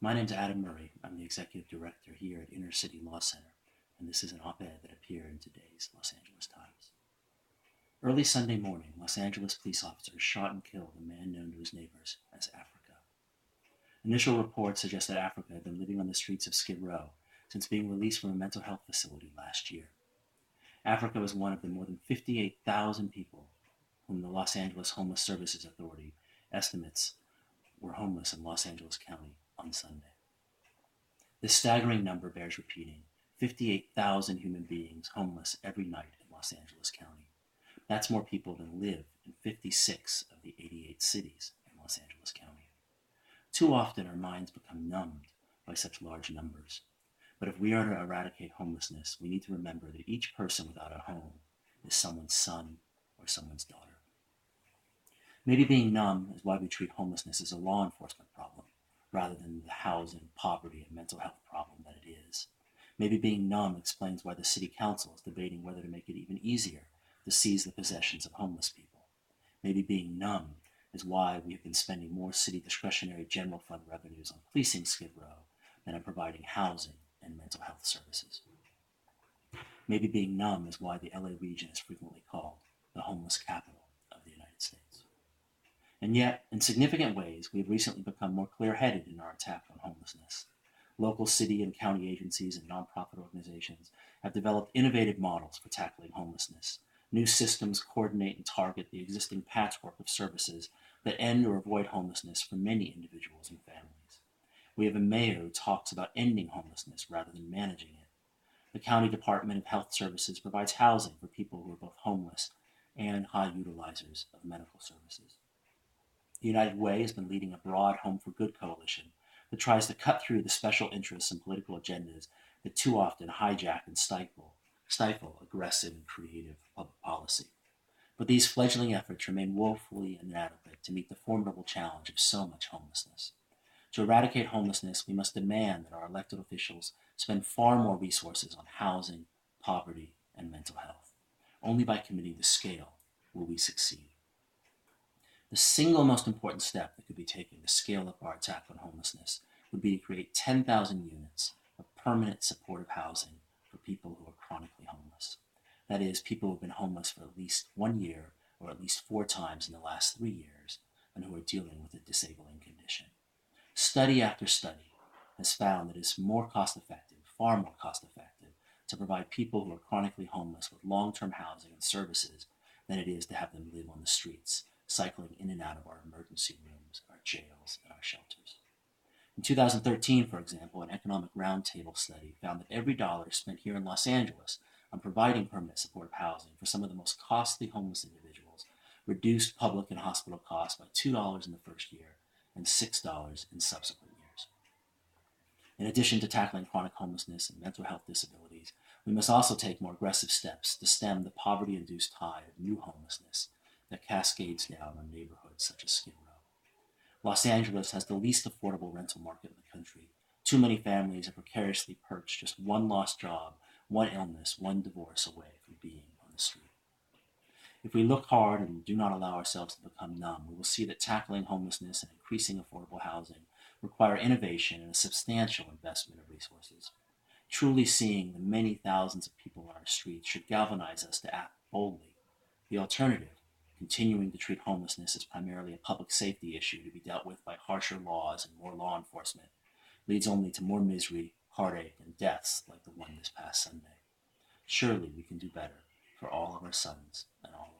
My name's Adam Murray. I'm the executive director here at Inner City Law Center, and this is an op-ed that appeared in today's Los Angeles Times. Early Sunday morning, Los Angeles police officers shot and killed a man known to his neighbors as Africa. Initial reports suggest that Africa had been living on the streets of Skid Row since being released from a mental health facility last year. Africa was one of the more than 58,000 people whom the Los Angeles Homeless Services Authority estimates were homeless in Los Angeles County on Sunday. This staggering number bears repeating: 58,000 human beings homeless every night in Los Angeles County. That's more people than live in 56 of the 88 cities in Los Angeles County. Too often our minds become numbed by such large numbers. But if we are to eradicate homelessness, we need to remember that each person without a home is someone's son or someone's daughter. Maybe being numb is why we treat homelessness as a law enforcement problem, rather than the housing, poverty, and mental health problem that it is. Maybe being numb explains why the city council is debating whether to make it even easier to seize the possessions of homeless people. Maybe being numb is why we have been spending more city discretionary general fund revenues on policing Skid Row than on providing housing and mental health services. Maybe being numb is why the LA region is frequently called the homeless capital of the United States. And yet, in significant ways, we have recently become more clear-headed in our attack on homelessness. Local city and county agencies and nonprofit organizations have developed innovative models for tackling homelessness. New systems coordinate and target the existing patchwork of services that end or avoid homelessness for many individuals and families. We have a mayor who talks about ending homelessness rather than managing it. The County Department of Health Services provides housing for people who are both homeless and high utilizers of medical services. The United Way has been leading a broad Home for Good coalition that tries to cut through the special interests and political agendas that too often hijack and stifle aggressive and creative public policy. But these fledgling efforts remain woefully inadequate to meet the formidable challenge of so much homelessness. To eradicate homelessness, we must demand that our elected officials spend far more resources on housing, poverty, and mental health. Only by committing to scale will we succeed. The single most important step that could be taken to scale up our attack on homelessness would be to create 10,000 units of permanent supportive housing for people who are chronically homeless. That is, people who have been homeless for at least 1 year or at least 4 times in the last 3 years and who are dealing with a disabling condition. Study after study has found that it's more cost effective, far more cost effective, to provide people who are chronically homeless with long-term housing and services than it is to have them live on the streets, cycling in and out of our emergency rooms, our jails, and our shelters. In 2013, for example, an economic roundtable study found that every dollar spent here in Los Angeles on providing permanent supportive housing for some of the most costly homeless individuals reduced public and hospital costs by $2 in the first year and $6 in subsequent years. In addition to tackling chronic homelessness and mental health disabilities, we must also take more aggressive steps to stem the poverty-induced tide of new homelessness that cascades down on neighborhoods such as Skid Row. Los Angeles has the least affordable rental market in the country. Too many families are precariously perched just one lost job, one illness, one divorce away from being on the street. If we look hard and do not allow ourselves to become numb, we will see that tackling homelessness and increasing affordable housing require innovation and a substantial investment of resources. Truly seeing the many thousands of people on our streets should galvanize us to act boldly. The alternative, continuing to treat homelessness as primarily a public safety issue to be dealt with by harsher laws and more law enforcement, leads only to more misery, heartache, and deaths like the one this past Sunday. Surely we can do better for all of our sons and all of